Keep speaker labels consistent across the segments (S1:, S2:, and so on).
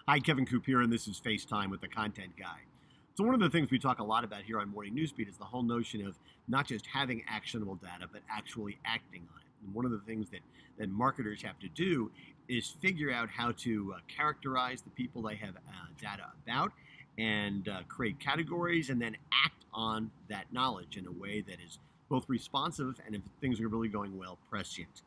S1: Hi, Kevin Coop here, and this is FaceTime with the Content Guy. So one of the things we talk a lot about here on Morning Newsbeat is the whole notion of not just having actionable data, but actually acting on it. And one of the things that marketers have to do is figure out how to characterize the people they have data about and create categories and then act on that knowledge in a way that is both responsive and, if things are really going well, prescient.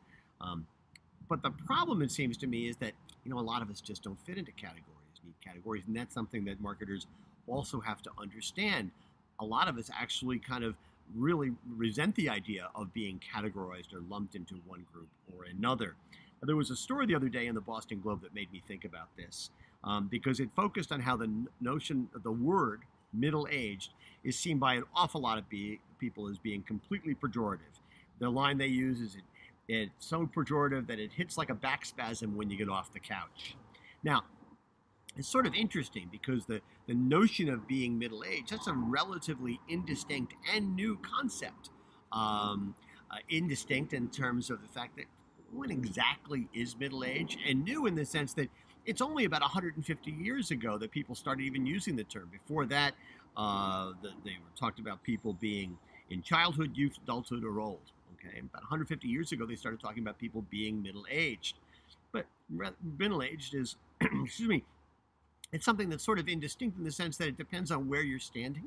S1: But the problem, it seems to me, is that a lot of us just don't fit into neat categories, and that's something that marketers also have to understand. A lot of us actually kind of really resent the idea of being categorized or lumped into one group or another. There was a story the other day in the Boston Globe that made me think about this, because it focused on how the notion of the word middle-aged is seen by an awful lot of people as being completely pejorative. The line they use is it's so pejorative that it hits like a back spasm when you get off the couch. Now, it's sort of interesting because the notion of being middle-aged, that's a relatively indistinct and new concept. Indistinct in terms of the fact that what exactly is middle-age, and new in the sense that it's only about 150 years ago that people started even using the term. Before that, they were talked about people being in childhood, youth, adulthood, or old. Okay, about 150 years ago, they started talking about people being middle-aged. But middle-aged is, excuse me, it's something that's sort of indistinct in the sense that it depends on where you're standing.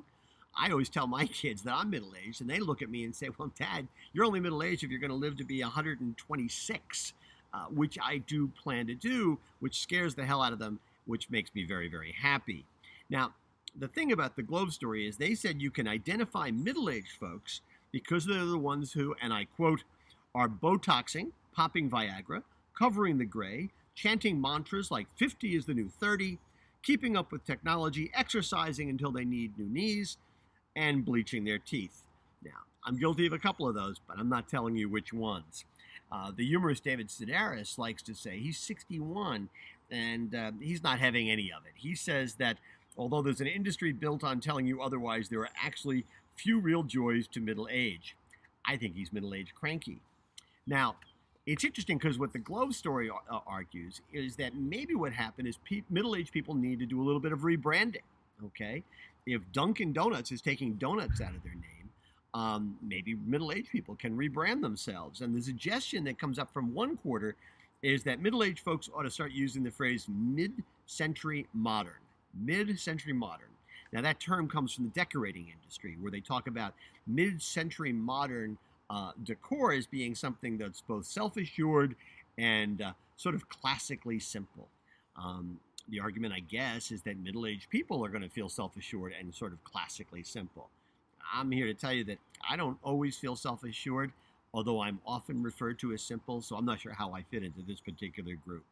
S1: I always tell my kids that I'm middle-aged, and they look at me and say, well, Dad, you're only middle-aged if you're going to live to be 126, which I do plan to do, which scares the hell out of them, which makes me very, very happy. Now, the thing about the Globe story is they said you can identify middle-aged folks because they're the ones who, and I quote, are Botoxing, popping Viagra, covering the gray, chanting mantras like 50 is the new 30, keeping up with technology, exercising until they need new knees, and bleaching their teeth. Now, I'm guilty of a couple of those, but I'm not telling you which ones. The humorist David Sedaris likes to say he's 61, and he's not having any of it. He says that although there's an industry built on telling you otherwise, there are actually few real joys to middle age. I think he's middle-aged cranky. Now, it's interesting because what the Globe story argues is that maybe what happened is middle-aged people need to do a little bit of rebranding, okay? If Dunkin' Donuts is taking donuts out of their name, maybe middle-aged people can rebrand themselves. And the suggestion that comes up from one quarter is that middle-aged folks ought to start using the phrase mid-century modern. Mid-century modern. Now, that term comes from the decorating industry, where they talk about mid-century modern decor as being something that's both self-assured and sort of classically simple. The argument, I guess, is that middle-aged people are going to feel self-assured and sort of classically simple. I'm here to tell you that I don't always feel self-assured, although I'm often referred to as simple, so I'm not sure how I fit into this particular group.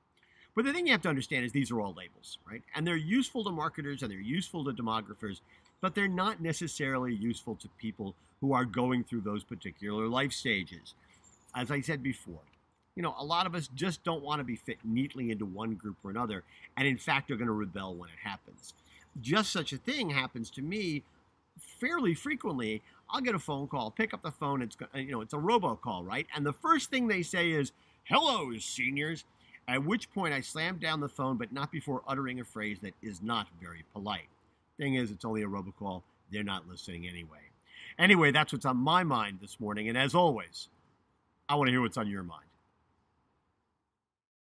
S1: But the thing you have to understand is these are all labels, right? And they're useful to marketers and they're useful to demographers, but they're not necessarily useful to people who are going through those particular life stages. As I said before, a lot of us just don't want to be fit neatly into one group or another, and in fact are going to rebel when it happens. Just such a thing happens to me fairly frequently. I'll get a phone call, pick up the phone, it's a robocall, right? And the first thing they say is, "Hello, seniors." At which point I slam down the phone, but not before uttering a phrase that is not very polite. Thing is, it's only a robocall. They're not listening anyway. Anyway, that's what's on my mind this morning. And as always, I want to hear what's on your mind.